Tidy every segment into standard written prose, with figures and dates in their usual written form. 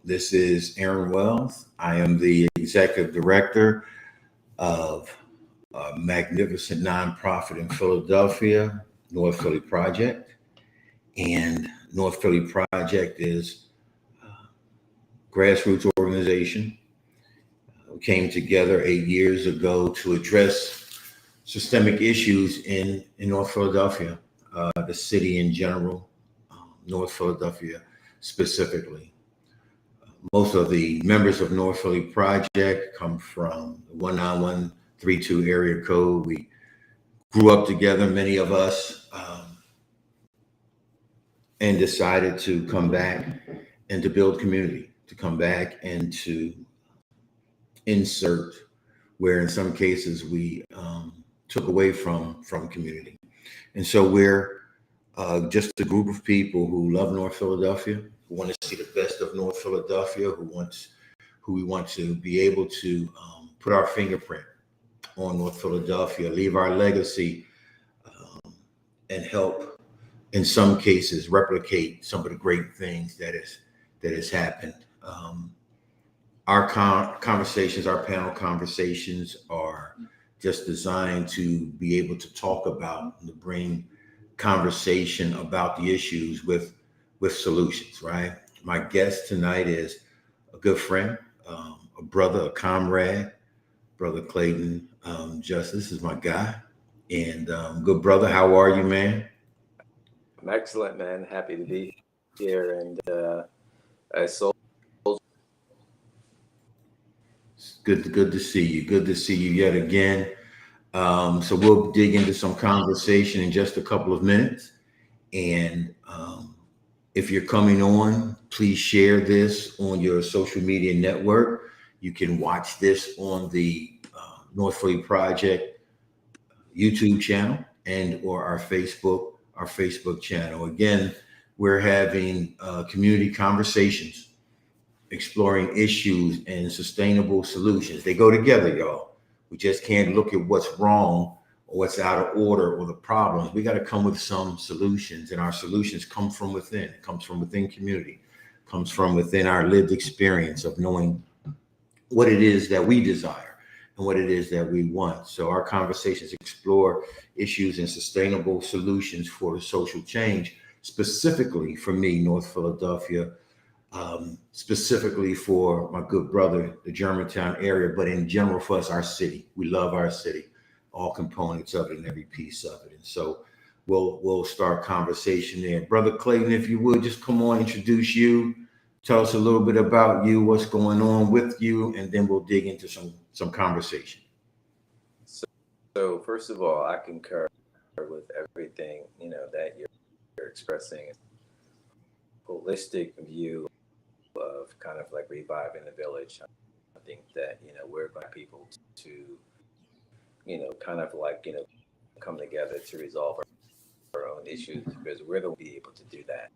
This is Aaron Wells. I am the executive director of a magnificent nonprofit in Philadelphia, North Philly Project. And North Philly Project is a grassroots organization. We came together 8 years ago to address systemic issues in North Philadelphia, the city in general, North Philadelphia specifically. Most of the members of North Philly Project come from the 19132 area code. We grew up together, many of us, and decided to come back and to build community, to come back and to insert where in some cases we took away from community. And so we're just a group of people who love North Philadelphia, who want to see the best of North Philadelphia, who we want to be able to put our fingerprint on North Philadelphia, leave our legacy, and help, in some cases, replicate some of the great things that has happened. Our conversations, our panel conversations, are just designed to be able to talk about and to bring conversation about the issues with solutions, right? My guest tonight is a good friend, a brother, a comrade, Brother Clayton Justice is my guy. And good brother, how are you, man? I'm excellent, man. Happy to be here. And Good to see you. Good to see you yet again. So we'll dig into some conversation in just a couple of minutes. And if you're coming on, please share this on your social media network. You can watch this on the North Philly Project YouTube channel and or our Facebook channel. Again, we're having community conversations, exploring issues and sustainable solutions. They go together, y'all. We just can't look at what's wrong or what's out of order or the problems. We got to come with some solutions, and our solutions come from within. It comes from within community, comes from within our lived experience of knowing what it is that we desire and what it is that we want. So our conversations explore issues and sustainable solutions for social change, specifically for me, North Philadelphia, specifically for my good brother, the Germantown area, but in general for us, our city. We love our city, all components of it and every piece of it. And so we'll start conversation there. Brother Clayton, if you would, just come on, introduce you, tell us a little bit about you, what's going on with you, and then we'll dig into some conversation. So first of all, I concur with everything, that you're expressing. Holistic view of kind of like reviving the village. I think that, we're going to people to, kind of like, come together to resolve our own issues, because we're going to be able to do that,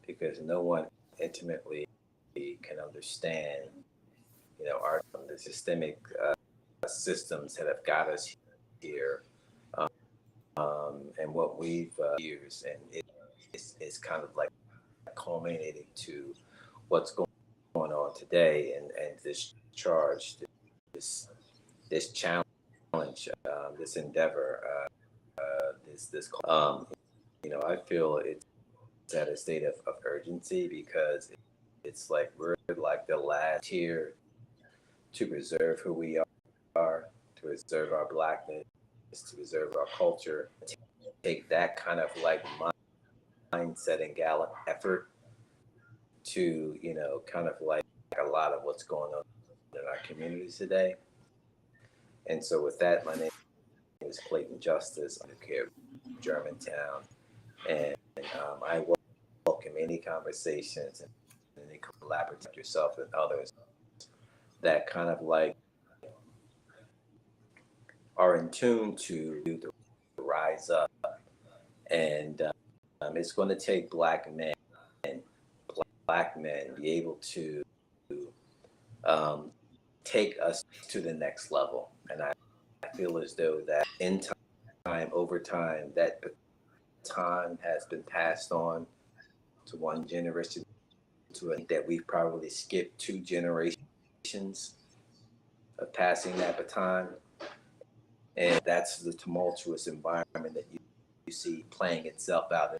because no one intimately can understand, the systemic systems that have got us here, and what we've used, and it's kind of like culminating to what's going on today, and this charge, this challenge, this endeavor, I feel it's at a state of urgency, because it's like we're like the last here to preserve who we are, to preserve our Blackness, to preserve our culture, to take that kind of like mindset and gallant effort to, kind of like a lot of what's going on in our communities today. And so with that, my name is Clayton Justice. I'm here in Germantown, and I welcome any conversations and any collaborative with yourself and others that kind of like are in tune to rise up. And it's going to take Black men be able to take us to the next level. And I feel as though that in time, over time, that baton has been passed on to one generation to it that we've probably skipped 2 generations of passing that baton. And that's the tumultuous environment that you see playing itself out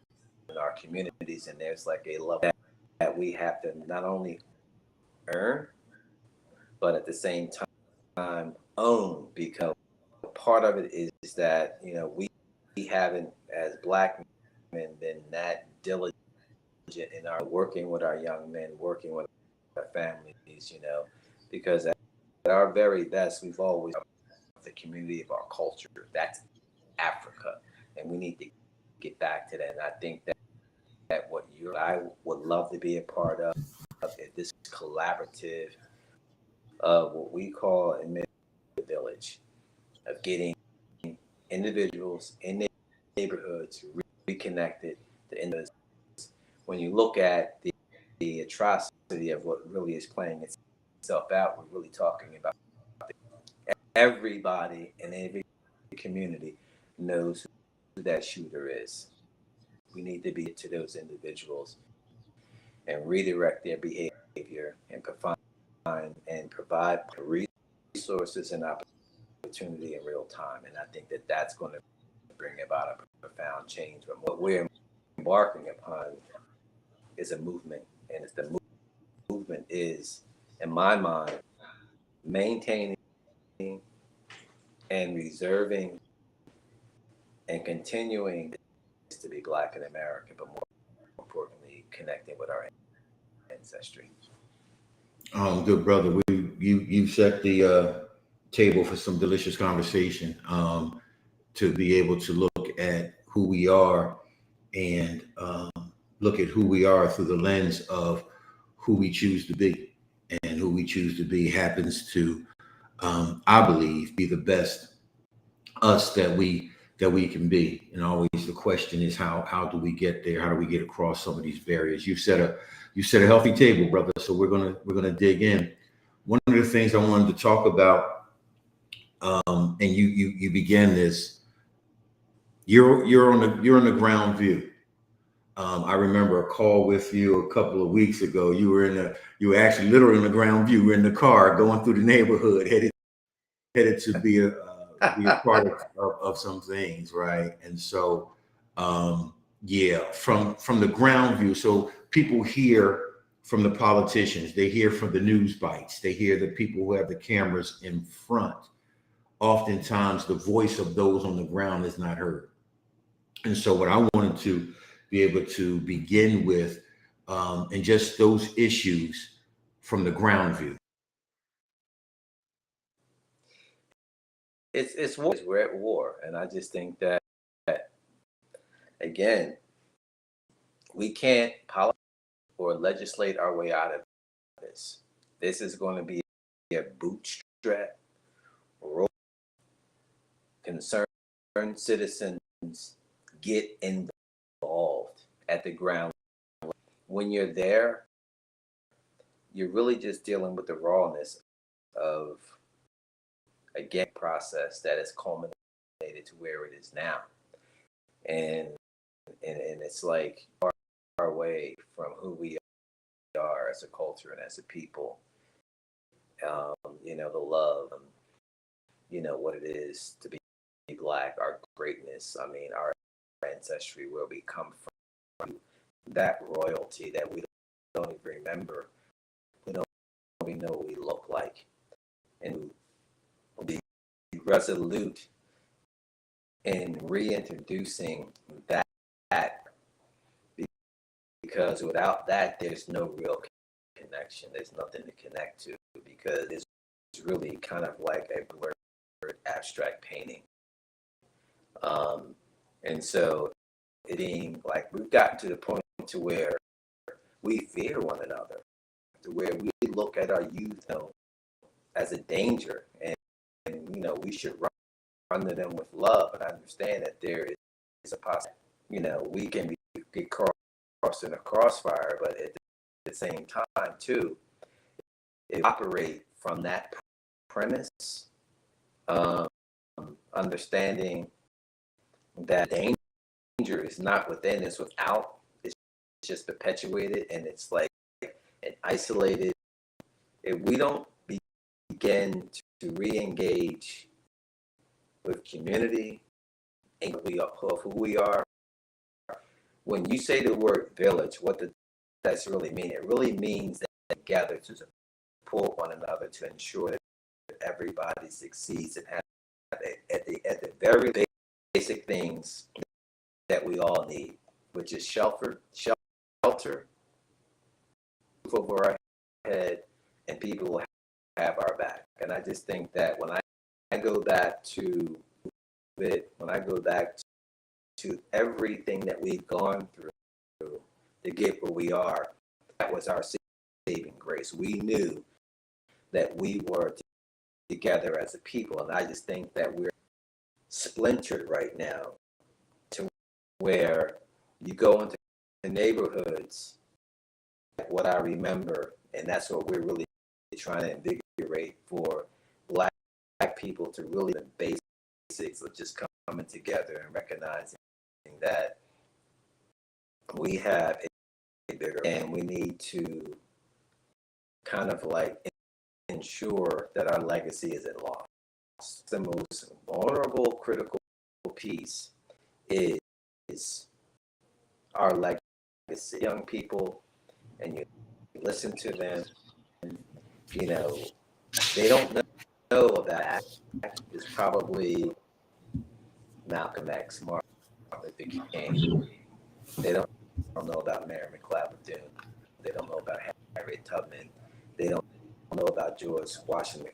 in our communities. And there's like a level that we have to not only earn, but at the same time own, because part of it is that, we haven't, as Black men, been that diligent in our working with our young men, working with our families, because at our very best, we've always the community of our culture. That's Africa, and we need to get back to that. And I think that I would love to be a part of this collaborative of what we call in the village, of getting individuals in neighborhoods reconnected to individuals. When you look at the atrocity of what really is playing itself out, we're really talking about everybody in every community knows who that shooter is. We need to be to those individuals and redirect their behavior and provide resources and opportunity in real time. And I think that that's going to bring about a profound change. But what we're embarking upon is a movement, and it's the movement is, in my mind, maintaining and reserving and continuing to be Black in America, but more importantly, connecting with our ancestry. Good brother. You set the table for some delicious conversation. To be able to look at who we are and look at who we are through the lens of who we choose to be, and who we choose to be happens to, I believe, be the best us that we can be. And always the question is how do we get there? How do we get across some of these barriers? You set a healthy table, brother. So we're gonna dig in. One of the things I wanted to talk about, and you began this. You're on the ground view. I remember a call with you a couple of weeks ago. You were actually literally in the ground view. We're in the car going through the neighborhood, headed to be a part of some things, right? And so, yeah, from the ground view. So people hear from the politicians, they hear from the news bites, they hear the people who have the cameras in front. Oftentimes, the voice of those on the ground is not heard. And so, what I wanted to be able to begin with, and just those issues from the ground view. It's war. We're at war, and I just think that again, we can't policy or legislate our way out of this. This is going to be a bootstrap role. Concerned citizens get involved at the ground level. When you're there, you're really just dealing with the rawness of a process that has culminated to where it is now. And it's like far away from who we are as a culture and as a people. The love, what it is to be Black, our greatness. I mean, our ancestry, where we come from, that royalty that we don't even remember. We don't even know what we look like. And be resolute in reintroducing that, because without that, there's no real connection. There's nothing to connect to, because it's really kind of like a blurred abstract painting. And so it being like, we've gotten to the point to where we fear one another, to where we look at our youth as a danger, and we should run to them with love. And I understand that there is a possibility, we can get crossed in a crossfire, but at the same time too, it operate from that premise, understanding that danger is not within, it's without. It's just perpetuated, and it's like isolated, if we don't begin to re-engage with community and who we are, when you say the word village, what does that really mean? It really means that we gather to support one another to ensure that everybody succeeds and has at the very basic things that we all need, which is shelter, roof over our head, and people will have our back. And I just think that when I go back to it, when I go back to everything that we've gone through to get where we are, that was our saving grace. We knew that we were together as a people, and I just think that we're splintered right now to where you go into the neighborhoods, like what I remember, and that's what we're really trying to invigorate for Black people to really the basics of just coming together and recognizing that we have a bigger, and we need to kind of like ensure that our legacy isn't lost. The most vulnerable, critical piece is our legacy. Young people, and you listen to them, you know, they don't know about is probably Malcolm X, Martin Luther King. They don't know about Mary McLeod Bethune. They don't know about Harriet Tubman. They don't know about George Washington.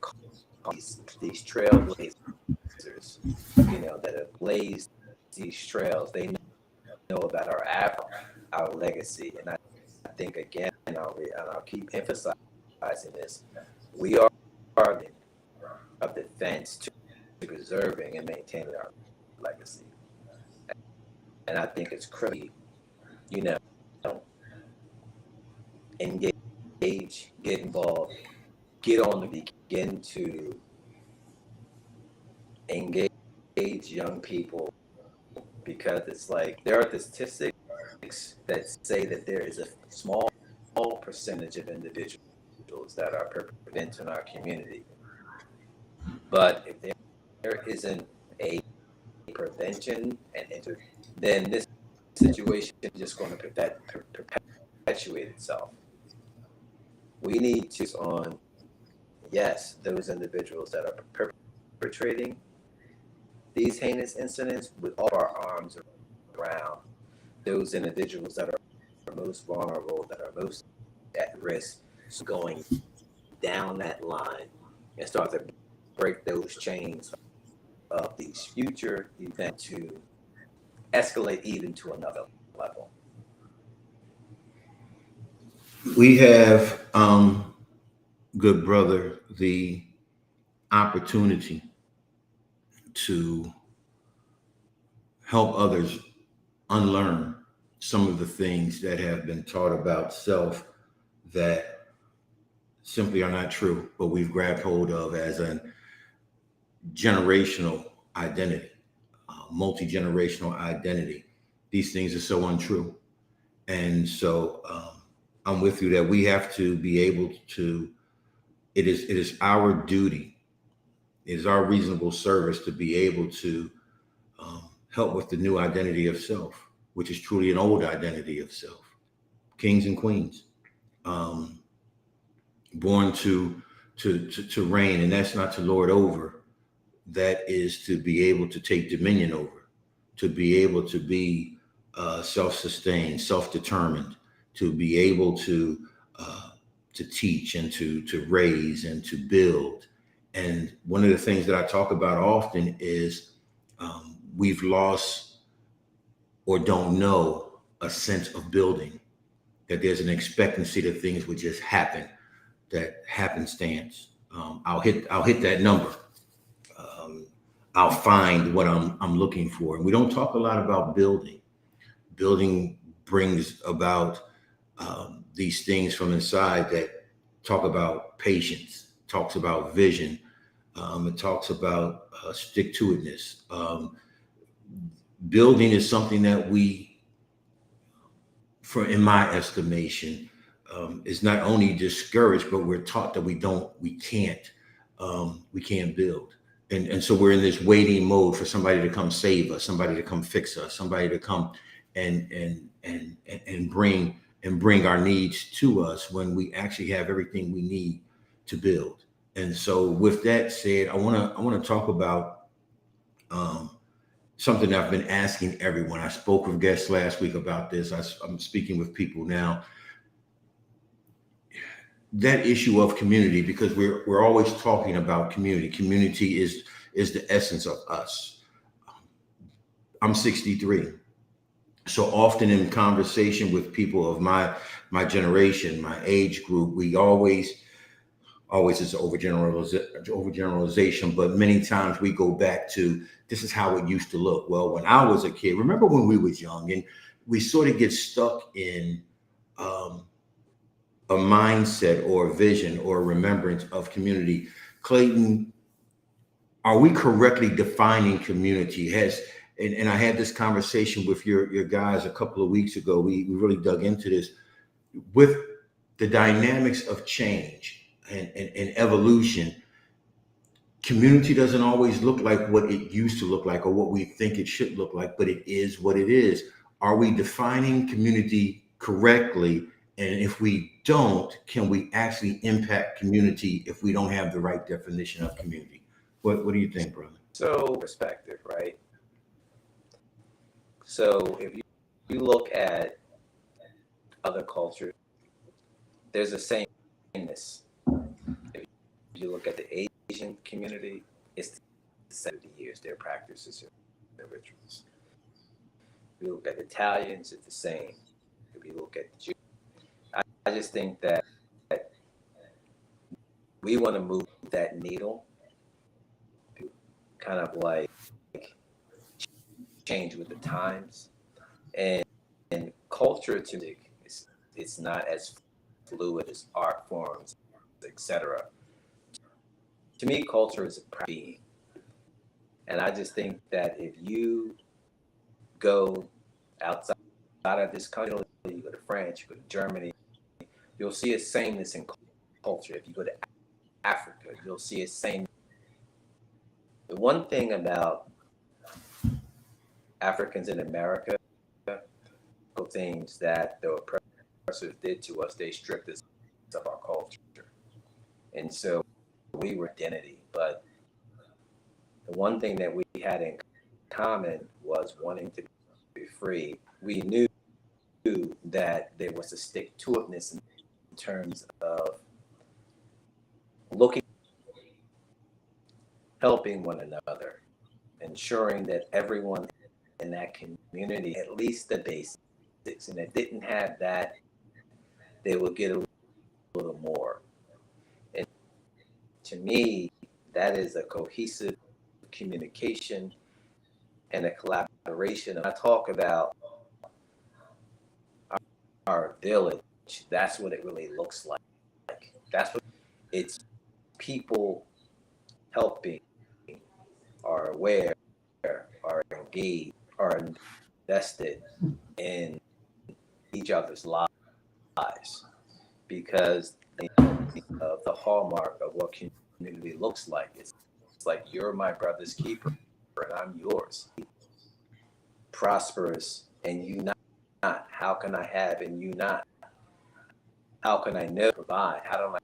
These trailblazers, you know, that have blazed these trails. They know about our legacy, and I think again, and I'll keep emphasizing this: we are of defense to preserving and maintaining our legacy, and I think it's critical, you know, engage, get involved, begin to engage young people, because it's like there are statistics that say that there is a small percentage of individuals that are preventing our community. But if there isn't a prevention then this situation is just going to perpetuate itself. We need to on, yes, those individuals that are perpetrating these heinous incidents with all our arms around those individuals that are most vulnerable, that are most at risk, so going down that line and start to break those chains of these future events to escalate even to another level. We have, good brother, the opportunity to help others unlearn some of the things that have been taught about self that simply are not true, but we've grabbed hold of as a generational identity, multi-generational identity. These things are so untrue. And so I'm with you that we have to be able to, it is our duty, it is our reasonable service to be able to help with the new identity of self, which is truly an old identity of self. Kings and queens, born to reign, and that's not to lord over. That is to be able to take dominion over, to be able to be self-sustained, self-determined, to be able to teach and to raise and to build. And one of the things that I talk about often is we've lost or don't know a sense of building, that there's an expectancy that things would just happen, that happenstance. I'll hit that number. I'll find what I'm looking for. And we don't talk a lot about building. Building brings about these things from inside that talk about patience, talks about vision, it talks about stick-to-itness. Building is something that we, in my estimation, is not only discouraged, but we're taught that we can't build. And so we're in this waiting mode for somebody to come save us, somebody to come fix us, somebody to come and bring our needs to us when we actually have everything we need to build. And so with that said, I want to talk about um, something that I've been asking everyone. I spoke with guests last week about this. I'm speaking with people now. That issue of community, because we're always talking about community. Community is the essence of us. I'm 63. So often in conversation with people of my generation, my age group, we always is overgeneralization, but many times we go back to this is how it used to look. Well, when I was a kid, remember when we was young, and we sort of get stuck in um, a mindset or a vision or a remembrance of community. Clayton, are we correctly defining community? And I had this conversation with your guys a couple of weeks ago. We really dug into this with the dynamics of change and evolution. Community doesn't always look like what it used to look like or what we think it should look like, but it is what it is. Are we defining community correctly? And if we don't, can we actually impact community if we don't have the right definition of community? What do you think, brother? So perspective, right? So if you look at other cultures, there's a sameness. If you look at the Asian community, it's the 70 years, their practices, their rituals. If you look at the Italians, it's the same. If you look at the Jews, I just think that we want to move that needle, kind of like change with the times. And culture to me, it's not as fluid as art forms, etc. To me, culture is a being. And I just think that if you go outside of this country, you go to France, you go to Germany, you'll see a sameness in culture. If you go to Africa, you'll see a same. The one thing about Africans in America, things that the oppressors did to us, they stripped us of our culture. And so we were identity. But the one thing that we had in common was wanting to be free. We knew that there was a stick-to-itness in terms of helping one another, ensuring that everyone in that community, at least the basics, and it didn't have that, they would get a little more. And to me, that is a cohesive communication and a collaboration. I talk about our village. That's what it really looks like. That's what it's people helping, are aware, are engaged, are invested in each other's lives, because of the hallmark of what community looks like. It's like you're my brother's keeper and I'm yours. Prosperous and you not. How can I have and you not? How can I know provide? How do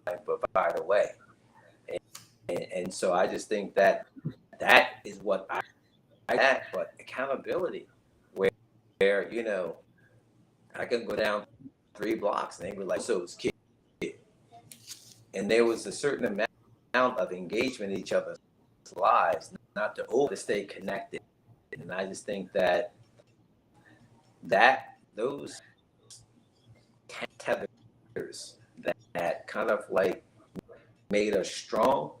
I provide away? And so I just think that is what but accountability, where I can go down 3 blocks and they were like, so it's kid. And there was a certain amount of engagement in each other's lives, not to stay connected. And I just think that those tethers that kind of like made us strong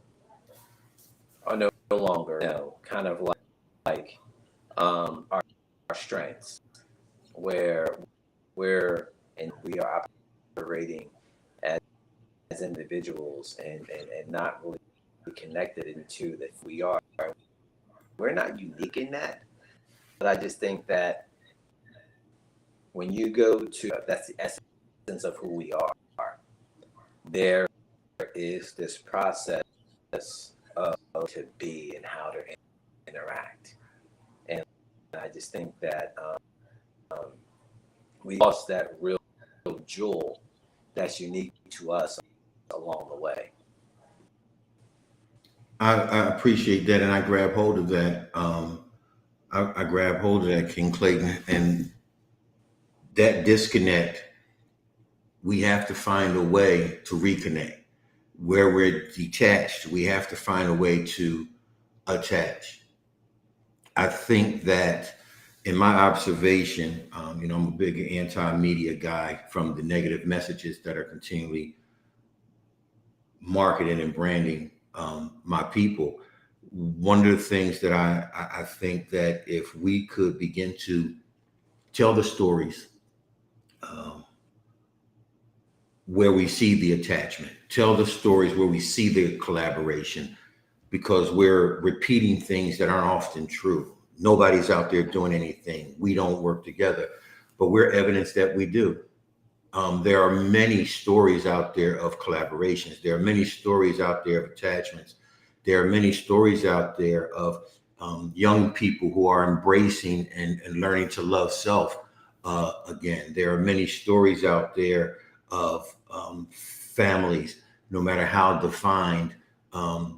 are no longer, kind of like our strengths, where we are operating as individuals and not really connected into that we're not unique in that. But I just think that when you go to, that's the essence of who we are. There is this process of to be and how to interact. And I just think that we lost that real jewel that's unique to us along the way. I appreciate that, and I grab hold of that. I grab hold of that, King Clayton, and that disconnect. We have to find a way to reconnect. Where we're detached, we have to find a way to attach. I think that, in my observation, I'm a big anti-media guy from the negative messages that are continually marketing and branding my people. One of the things that I think that if we could begin to tell the stories where we see the attachment, tell the stories where we see the collaboration, because we're repeating things that aren't often true. Nobody's out there doing anything. We don't work together, but we're evidence that we do. There are many stories out there of collaborations. There are many stories out there of attachments. There are many stories out there of young people who are embracing and learning to love self again. There are many stories out there of families, no matter how defined,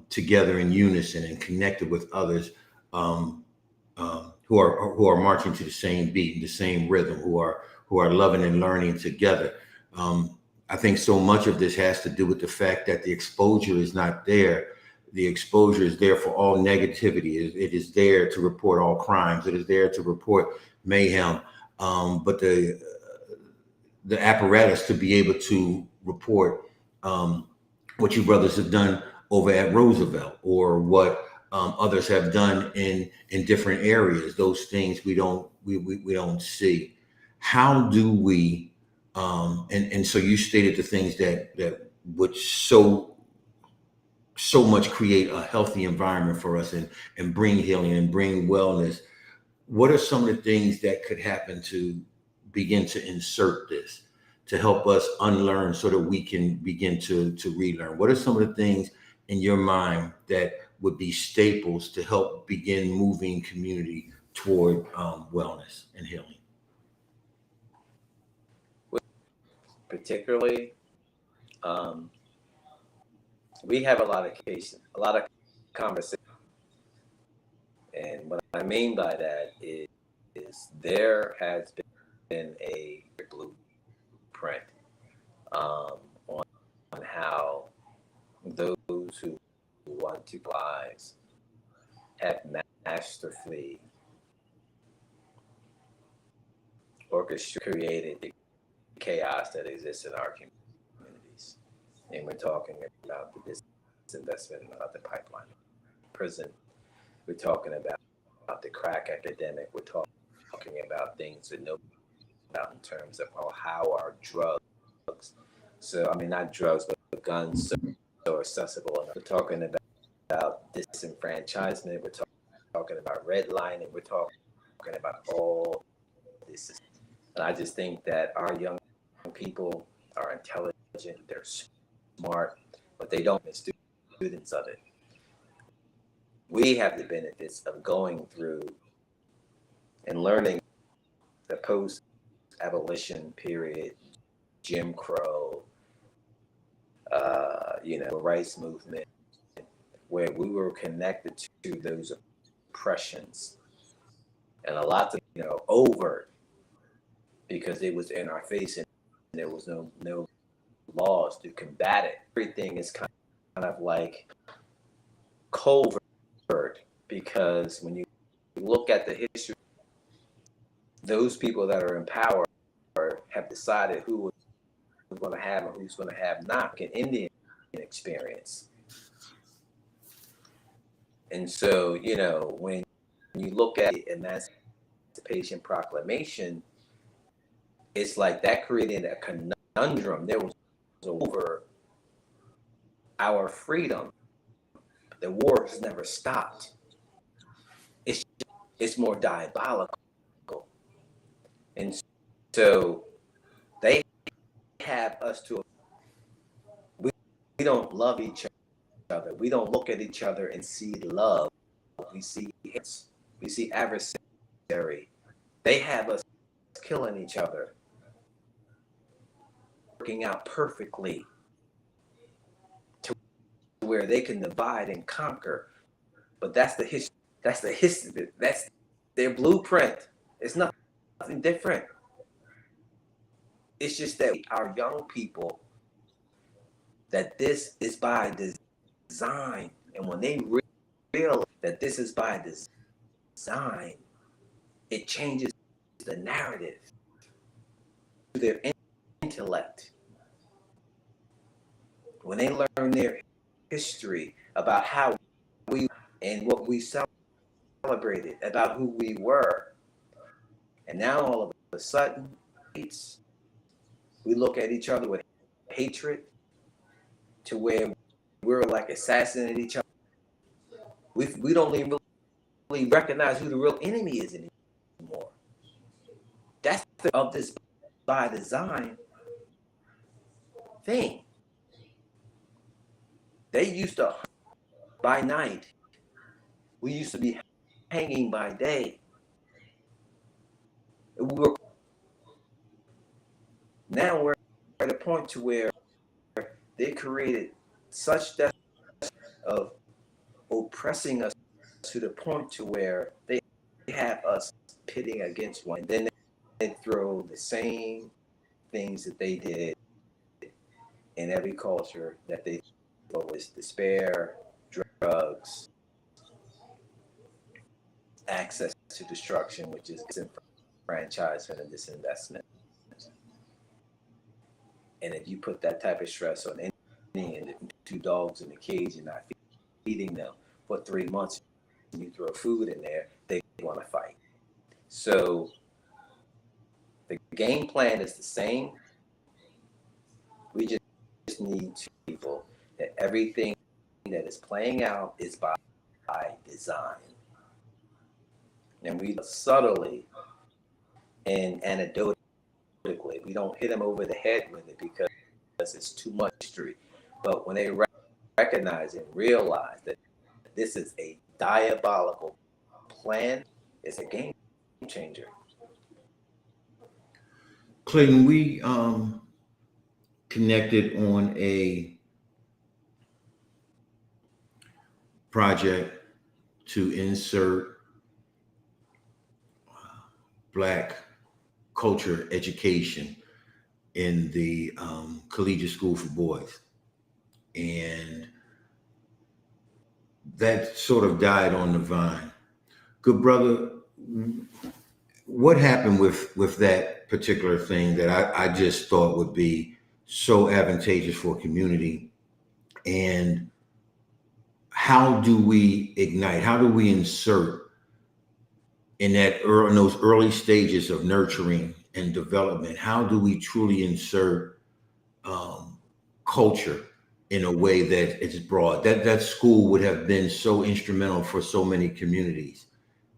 together in unison and connected with others, who are marching to the same beat, the same rhythm, who are loving and learning together. I think so much of this has to do with the fact that the exposure is not there. The exposure is there for all negativity. It is there to report all crimes. It is there to report mayhem. But the apparatus to be able to report what you brothers have done over at Roosevelt, or what others have done in different areas, those things we don't see. How do we? And so you stated the things that would so much create a healthy environment for us and bring healing and bring wellness. What are some of the things that could happen to begin to insert this, to help us unlearn so that we can begin to relearn? What are some of the things in your mind that would be staples to help begin moving community toward wellness and healing? Particularly, we have a lot of cases, a lot of conversations. And what I mean by that is there has been a blueprint on how those who want to rise have masterfully orchestrated the chaos that exists in our communities. And we're talking about the disinvestment of the pipeline, prison. We're talking about the crack epidemic. We're talking about things we know about in terms of how our drugs, so I mean not drugs, but guns, so accessible enough. We're talking about disenfranchisement. We're talking about redlining. We're talking about all this. And I just think that our young people are intelligent, they're smart, but they don't make students of it. We have the benefits of going through and learning the post-abolition period, Jim Crow, rights movement, where we were connected to those oppressions, and a lot of overt, because it was in our face and there was no laws to combat it. Everything is kind of like covert, because when you look at the history, those people that are in power have decided who is going to have and who's going to have not an Indian experience. And so, when you look at the Emancipation Proclamation, it's like that created a conundrum. There was over our freedom. The war has never stopped. It's more diabolical. And so they have us to, we don't love each other. We don't look at each other and see love. We see hits. We see adversary. They have us killing each other, working out perfectly to where they can divide and conquer. But that's the history. That's the history. That's their blueprint. It's nothing different. It's just that our young people, that this is by design. And when they realize that this is by design, it changes the narrative to their intellect. When they learn their history about how we and what we celebrated, about who we were, and now all of a sudden, we look at each other with hatred to where we're like assassinating each other. We don't even really recognize who the real enemy is anymore. That's of this by design thing. They used to hunt by night. We used to be hanging by day. Now we're at a point to where they created such depth of oppressing us to the point to where they have us pitting against one. Then they throw the same things that they did in every culture that they thought was despair, drugs, access to destruction, which is disenfranchisement and disinvestment. And if you put that type of stress on any two dogs in a cage and not feeding them for 3 months, and you throw food in there, they want to fight. So the game plan is the same. We just need to people that everything that is playing out is by design. And we subtly and anecdotally, we don't hit them over the head with it because it's too much history. But when they recognize and realize that this is a diabolical plan, it's a game changer. Clayton, we connected on a project to insert Black culture education in the collegiate school for boys. And that sort of died on the vine. Good brother, what happened with that particular thing that I just thought would be so advantageous for community? And how do we ignite? How do we insert in those early stages of nurturing and development? How do we truly insert culture in a way that it's broad? That school would have been so instrumental for so many communities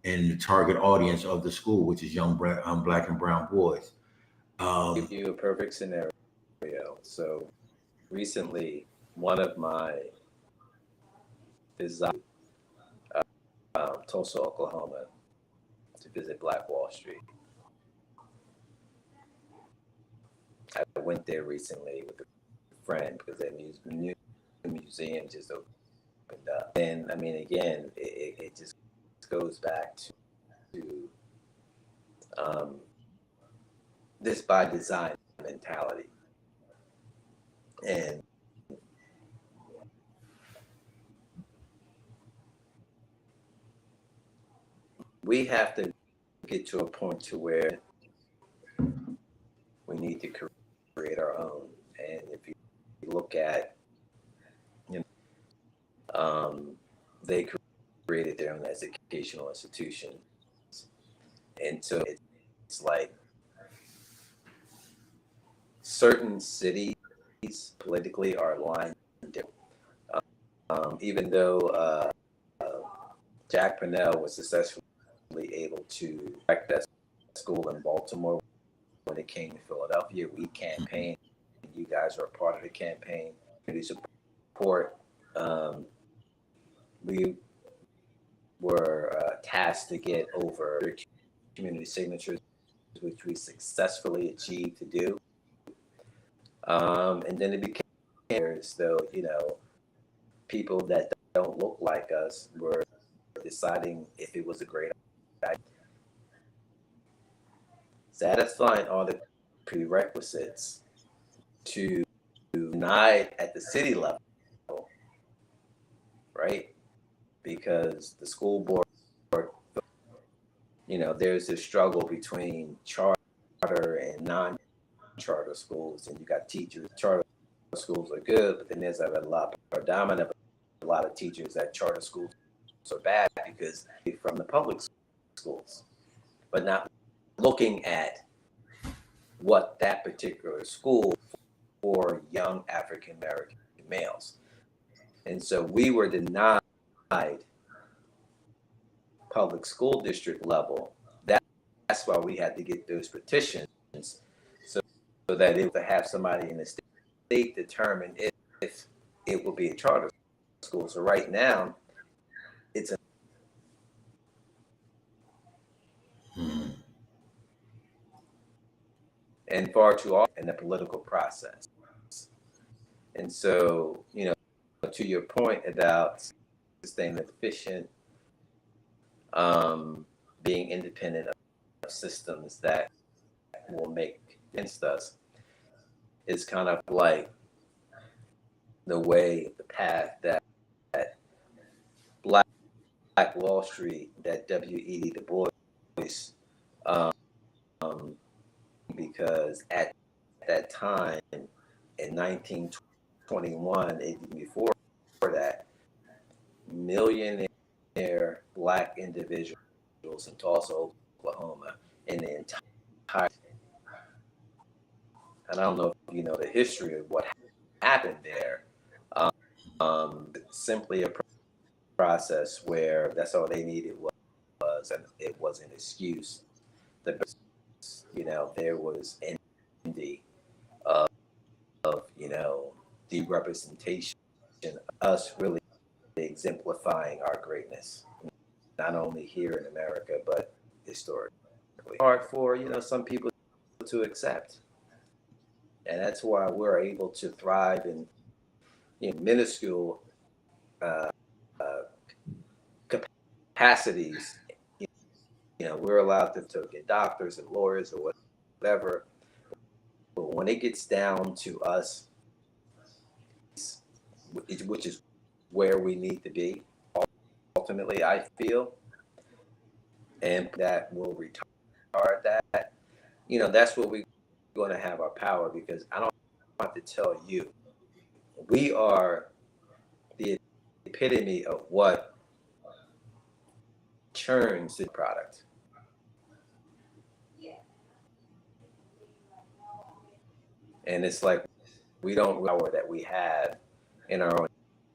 and the target audience of the school, which is young Black and brown boys. Give you a perfect scenario. So recently, one of my desires, Tulsa, Oklahoma, to visit Black Wall Street. I went there recently with a friend because that new museum just opened up. And I mean, again, it just goes back to this by design mentality. And we have to get to a point to where we need to create our own. And if you look at, they created their own educational institutions. And so it's like certain cities politically are aligned different. Even though Jack Pennell was successfully able to direct that school in Baltimore, when it came to Philadelphia, we campaigned you guys are a part of the campaign. Community support. We were tasked to get over community signatures, which we successfully achieved to do. And then it became as though, people that don't look like us were deciding if it was a great idea. Satisfying all the prerequisites to deny at the city level, right? Because the school board, there's this struggle between charter and non-charter schools, and you got teachers. Charter schools are good, but then there's a lot of teachers that charter schools are bad because they're from the public schools, but not looking at what that particular school for young African American males. And so we were denied public school district level. That's why we had to get those petitions so that it would have somebody in the state determine if it will be a charter school. So right now, it's a and far too often in the political process. And so, to your point about staying efficient, being independent of systems that will make against us, is kind of like the path that Black Wall Street, that W.E.B. Du Bois, because at that time in 1921, even before that, millionaire Black individuals in Tulsa, Oklahoma, in the entire, and I don't know if you know the history of what happened there. Simply a process where that's all they needed was, and it was an excuse. There was envy of the representation, us really exemplifying our greatness, not only here in America, but historically. Hard for, some people to accept. And that's why we're able to thrive in minuscule capacities. We're allowed to get doctors and lawyers or whatever. But when it gets down to us, which is where we need to be, ultimately, I feel, and that will retard that, that's where we're going to have our power, because I don't have to tell you, we are the epitome of what churns the product. And it's like we don't power that we have in our own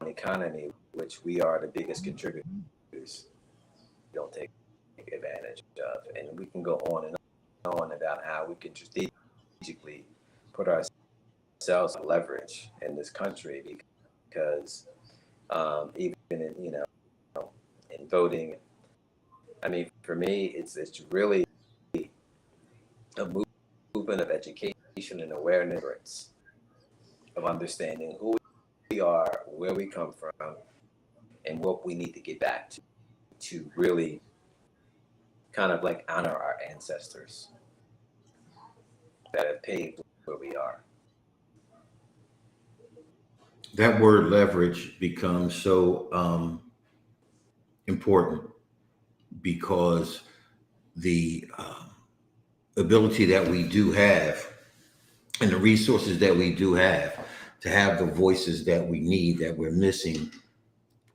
economy, which we are the biggest contributors. We don't take advantage of. And we can go on and on about how we can strategically put ourselves on leverage in this country, because even in in voting, I mean, for me, it's really a movement of education and awareness of understanding who we are, where we come from, and what we need to get back to really kind of like honor our ancestors that have paved where we are. That word leverage becomes so important, because the ability that we do have and the resources that we do have to have the voices that we need, that we're missing,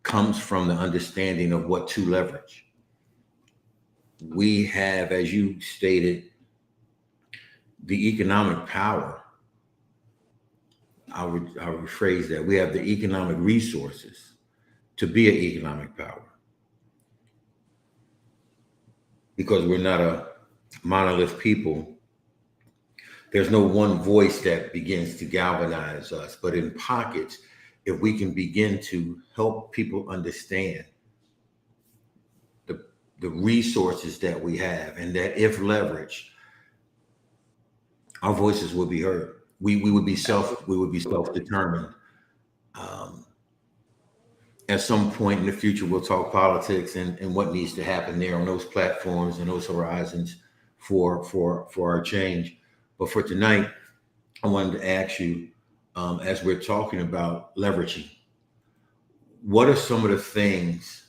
comes from the understanding of what to leverage. We have, as you stated, the economic power. I'll rephrase that. We have the economic resources to be an economic power, because we're not a monolith people There's no one voice that begins to galvanize us, but in pockets, if we can begin to help people understand the, the resources that we have, and that if leveraged, our voices would be heard. We would be Absolutely. self-determined. Um, at some point in the future, we'll talk politics and what needs to happen there on those platforms and those horizons for our change. But for tonight, I wanted to ask you, as we're talking about leveraging, what are some of the things?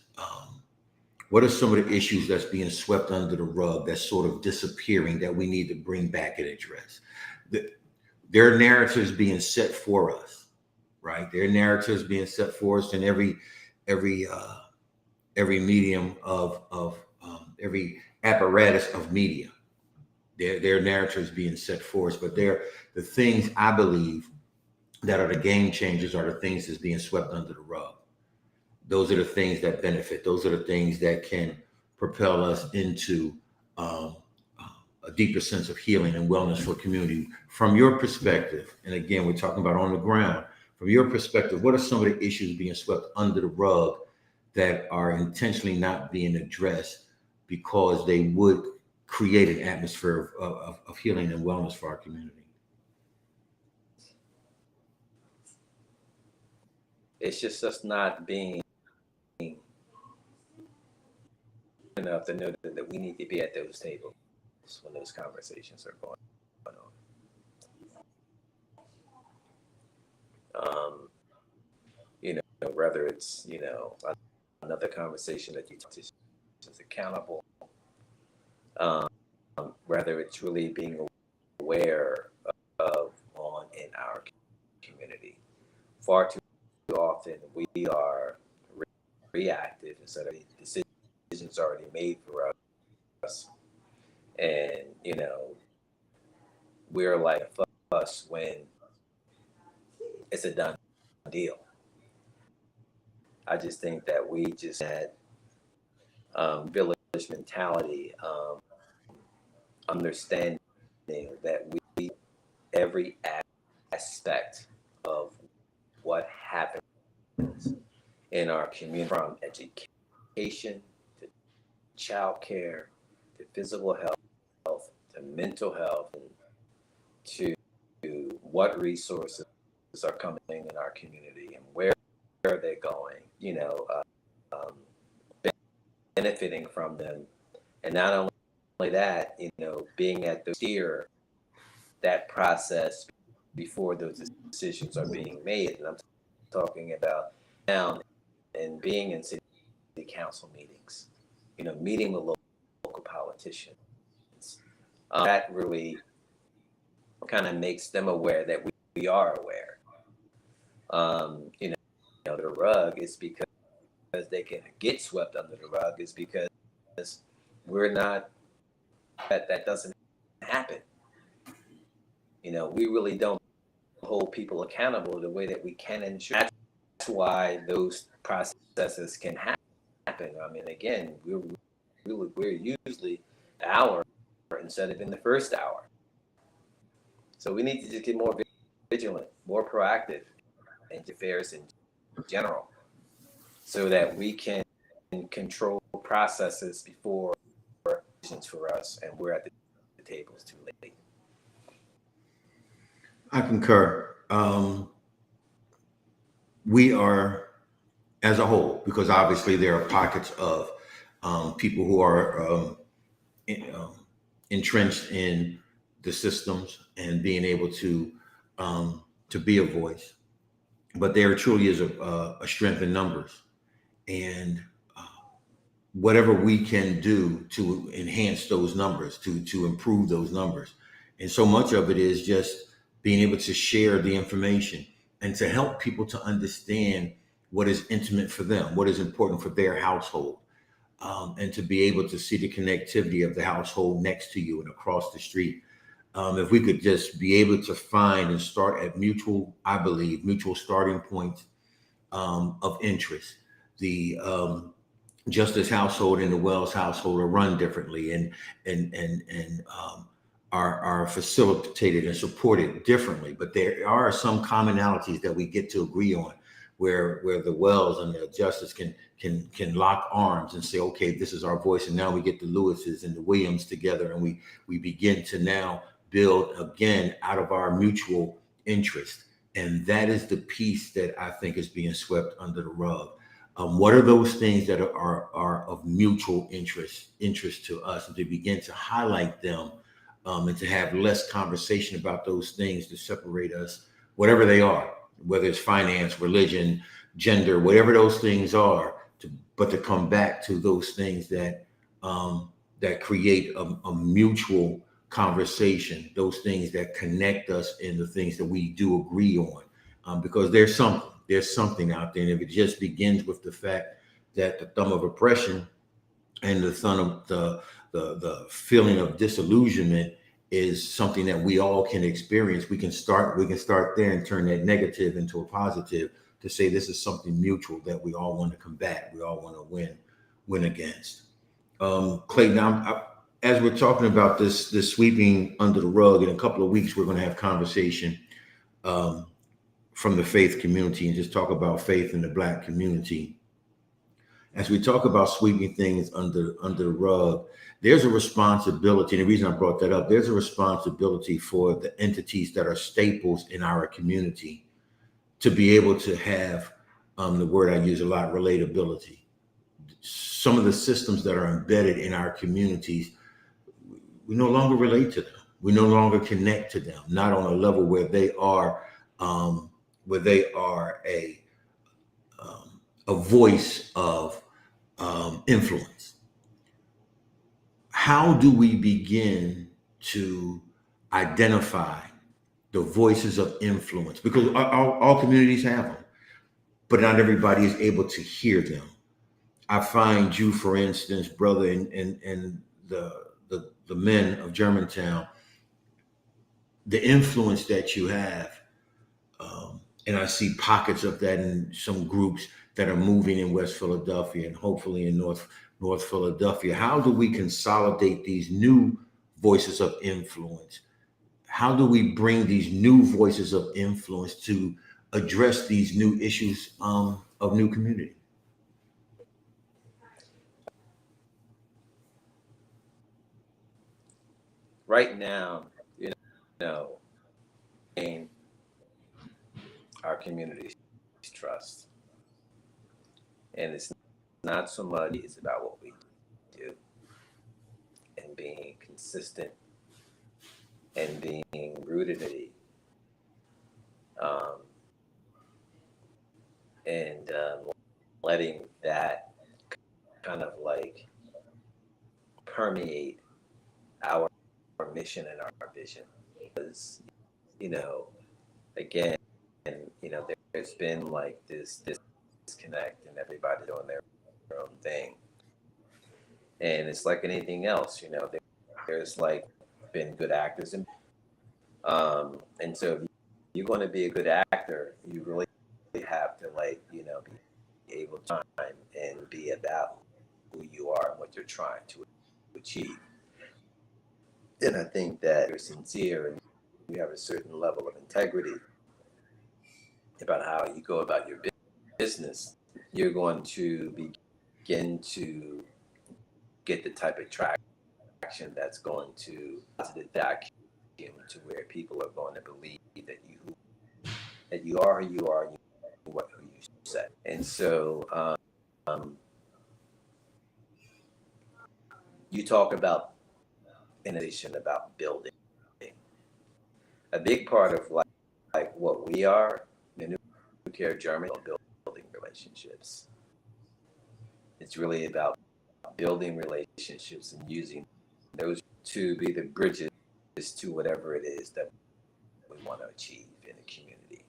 What are some of the issues that's being swept under the rug, that's sort of disappearing, that we need to bring back and address? The, their narratives being set for us, right? Their narratives being set for us in every every medium of every apparatus of media. Their narratives being set for us, but they're the things I believe that are the game changers are the things that's being swept under the rug. Those are the things that benefit. Those are the things that can propel us into um, a deeper sense of healing and wellness for community. From your perspective, and again, we're talking about on the ground. From your perspective, what are some of the issues being swept under the rug that are intentionally not being addressed because they would create an atmosphere of healing and wellness for our community? It's just us not being enough to know that we need to be at those tables when those conversations are going on. You know, whether it's, another conversation that you talk to is accountable, um, whether it's really being aware of on in our community. Far too often we are reactive instead of decisions already made for us. And, we're like us when it's a done deal. I just think that we just had village mentality, understanding that we every aspect of what happens in our community, from education to childcare to physical health to mental health, and to what resources are coming in our community and where are they going, um, benefiting from them. And not only that, being at the steer that process before those decisions are being made. And I'm talking about now and being in city council meetings, meeting with local politicians. That really kind of makes them aware that we are aware. The rug is because they can get swept under the rug is because we're not, that doesn't happen. We really don't hold people accountable the way that we can and should. That's why those processes can happen. I mean, again, we're usually an hour instead of in the first hour. So we need to just get more vigilant, more proactive in affairs in general, so that we can control processes before decisions for us, and we're at the table. It's too late. I concur. We are, as a whole, because obviously there are pockets of people who are entrenched in the systems and being able to be a voice. But there truly is a strength in numbers, and whatever we can do to enhance those numbers, to improve those numbers, and so much of it is just being able to share the information and to help people to understand what is intimate for them, what is important for their household, and to be able to see the connectivity of the household next to you and across the street. If we could just be able to find and start at I believe, mutual starting points of interest. The Justice household and the Wells household are run differently, and are facilitated and supported differently, but there are some commonalities that we get to agree on, where the Wells and the Justice can lock arms and say, okay, this is our voice, and now we get the Lewises and the Williams together, and we begin to now build again out of our mutual interest, and that is the piece that I think is being swept under the rug. What are those things that are of mutual interest to us, and to begin to highlight them, and to have less conversation about those things to separate us, whatever they are, whether it's finance, religion, gender, whatever those things are, but to come back to those things that create a mutual conversation, those things that connect us in the things that we do agree on, because there's something out there, and if it just begins with the fact that the thumb of oppression and the thumb of the feeling of disillusionment is something that we all can experience. We can start there and turn that negative into a positive, to say this is something mutual that we all want to combat, we all want to win against. Clayton, as we're talking about this sweeping under the rug, in a couple of weeks we're going to have conversation um, from the faith community, and just talk about faith in the Black community. As we talk about sweeping things under the rug, there's a responsibility. And the reason I brought that up, there's a responsibility for the entities that are staples in our community to be able to have, the word I use a lot, relatability. Some of the systems that are embedded in our communities, we no longer relate to them. We no longer connect to them, not on a level where they are a voice of influence. How do we begin to identify the voices of influence? Because all communities have them, but not everybody is able to hear them. I find you, for instance, brother, and the men of Germantown, the influence that you have, and I see pockets of that in some groups that are moving in West Philadelphia and hopefully in North Philadelphia. How do we consolidate these new voices of influence? How do we bring these new voices of influence to address these new issues of new community? Right now, you know, gain our community's trust, and it's not so much it's about what we do and being consistent and being rooted in it, um, and letting that kind of like permeate our mission and our vision. Because, you know, again, there's been like this disconnect and everybody doing their own thing. And it's like anything else, there's like been good actors. And so if you're going to be a good actor, you really have to like, be able to time and be about who you are and what you're trying to achieve. And I think that you're sincere and you have a certain level of integrity about how you go about your business, you're going to begin to get the type of traction that's going to positive vacuum to where people are going to believe that you are who you are and what who you say. And so you talk about innovation, about building. A big part of like what we are, the New Care Germany, building relationships. It's really about building relationships and using those to be the bridges to whatever it is that we want to achieve in a community.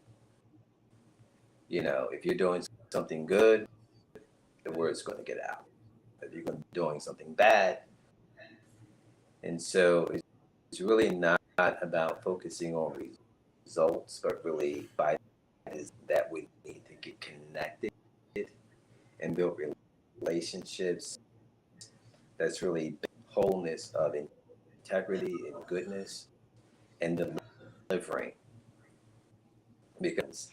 If you're doing something good, the word's going to get out. If you're doing something bad, and so it's really not about focusing on results, but really by is that we need to get connected and build relationships. That's really wholeness of integrity and goodness and delivering. Because,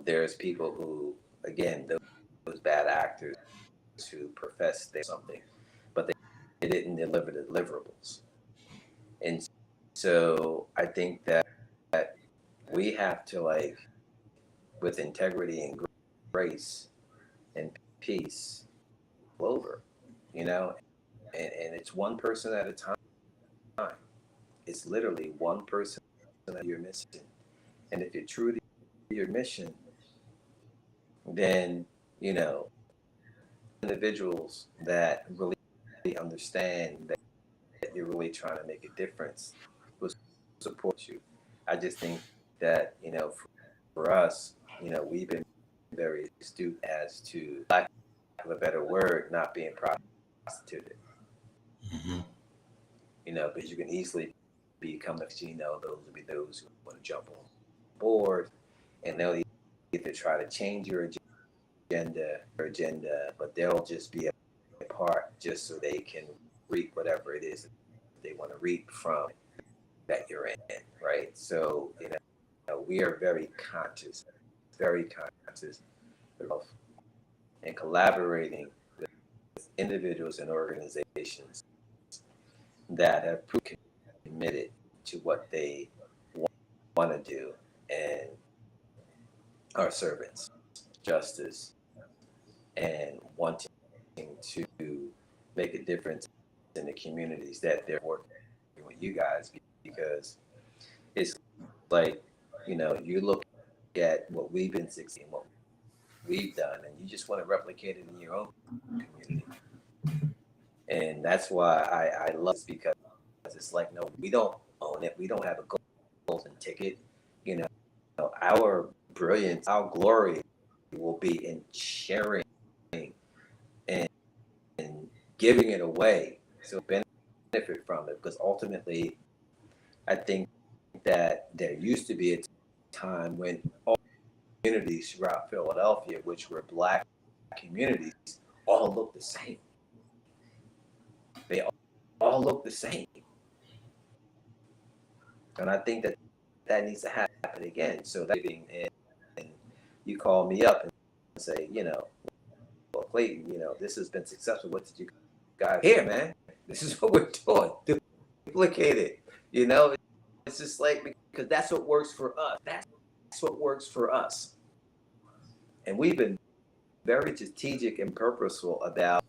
there's people who, again, those bad actors who profess they something, but they didn't deliver the deliverables. And so I think that we have to, like, with integrity and grace and peace, over, and it's one person at a time. It's literally one person that you're missing. And if you're true to your mission, then, individuals that really understand that you're really trying to make a difference will support you. I just think that, for us, we've been very astute as to, lack of a better word, not being prostituted. Mm-hmm. Because you can easily become those will be those who want to jump on board, and they'll either try to change your agenda, but they'll just be a part just so they can reap whatever it is that they want to reap from that you're in, right? So, we are very conscious of and collaborating with individuals and organizations that have committed to what they want to do and are servants, justice, and wanting to make a difference in the communities that they're working with you guys, because it's like, you look at what we've been succeeding, what we've done, and you just want to replicate it in your own community. And that's why I love this, because it's like, no, we don't own it. We don't have a golden ticket. Our brilliance, our glory will be in sharing and giving it away, so benefit from it. Because ultimately, I think that there used to be a time when all communities throughout Philadelphia, which were Black communities, all looked the same. They all look the same. And I think that needs to happen again. So that, and you call me up and say, well, Clayton, this has been successful. What did you guys here, man? This is what we're doing. Duplicate it. It's just like, because that's what works for us. That's what works for us. And we've been very strategic and purposeful about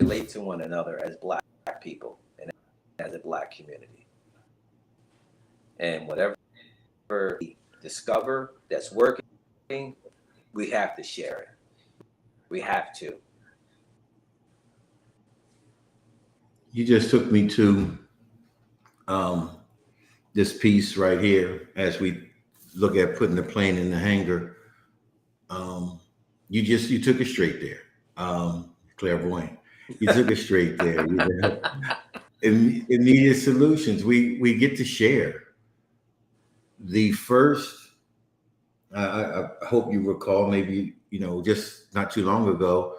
relate to one another as Black people and as a Black community. And whatever we discover that's working, we have to share it. We have to. You just took me to this piece right here as we look at putting the plane in the hangar. You took it straight there. Clairvoyant. You took it straight there. Immediate solutions. We get to share. The first, I hope you recall, maybe, just not too long ago,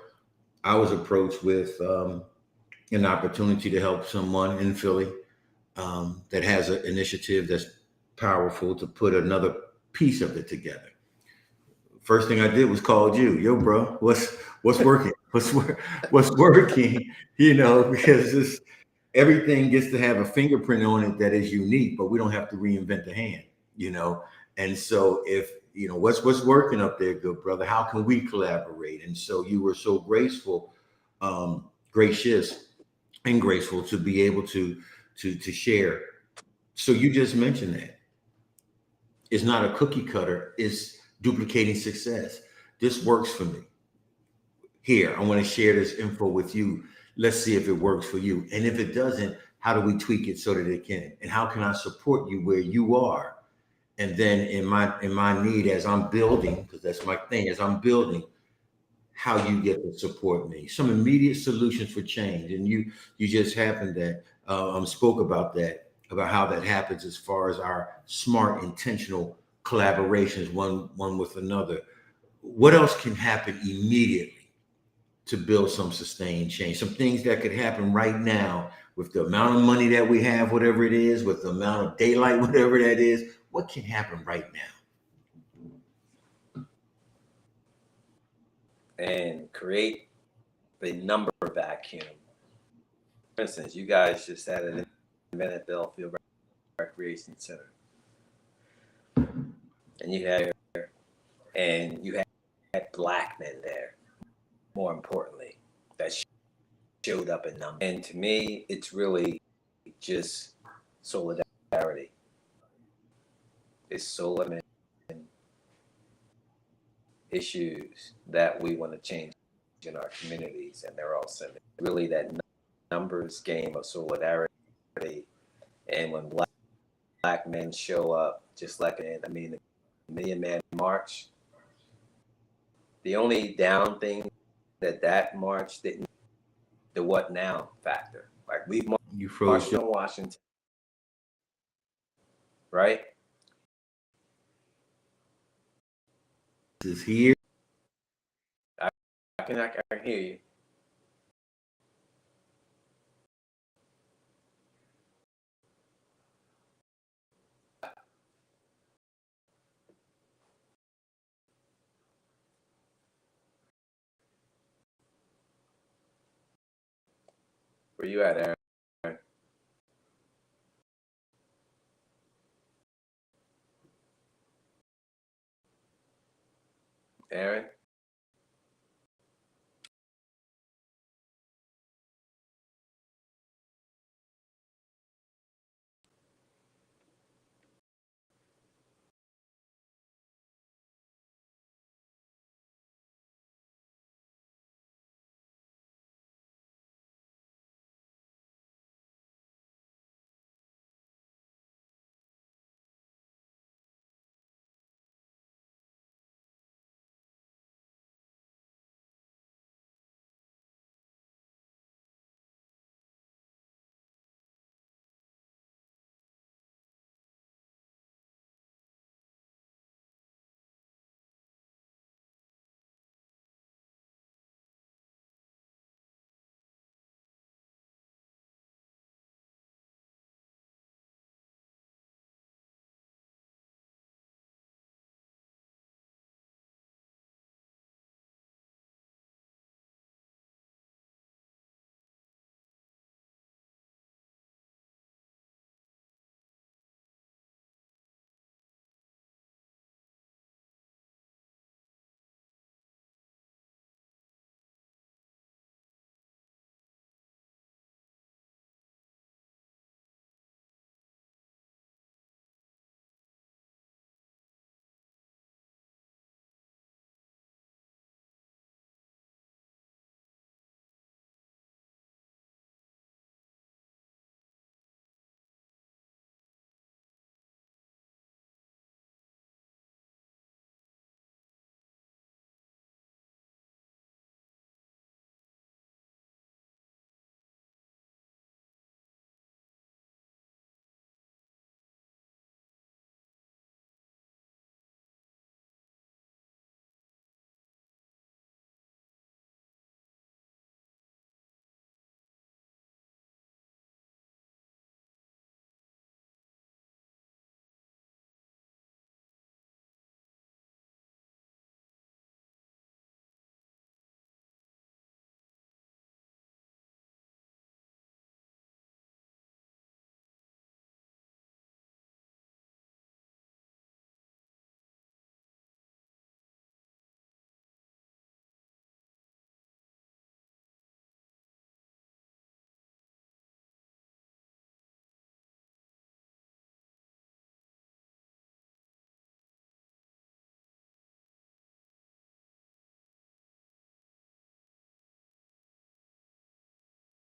I was approached with an opportunity to help someone in Philly that has an initiative that's powerful to put another piece of it together. First thing I did was called you. Yo, bro, what's working? What's working? Because everything gets to have a fingerprint on it that is unique, but we don't have to reinvent the hand. And so if what's working up there, good brother, how can we collaborate? And so you were so gracious and graceful to be able to share. So you just mentioned that it's not a cookie cutter, it's duplicating success. This works for me. Here, I want to share this info with you. Let's see if it works for you. And if it doesn't, how do we tweak it so that it can? And how can I support you where you are? And then in my need, as I'm building, because that's my thing, as I'm building, how you get to support me. Some immediate solutions for change. And you just happened that spoke about that, about how that happens as far as our smart, intentional collaborations, one with another. What else can happen immediately to build some sustained change? Some things that could happen right now with the amount of money that we have, whatever it is, with the amount of daylight, whatever that is, what can happen right now? And create the number vacuum. For instance, you guys just added in Philadelphia Recreation Center, and you had black men there. More importantly, that showed up in numbers. And to me, it's really just solidarity. It's solidarity issues that we want to change in our communities, and they're all similar. Really, that numbers game of solidarity, and when black men show up, just like the Million Man March, the only down thing that march didn't, the what now factor. Like we've marched on Washington, right? Is here. I can hear you. Where you at, Aaron? Aaron?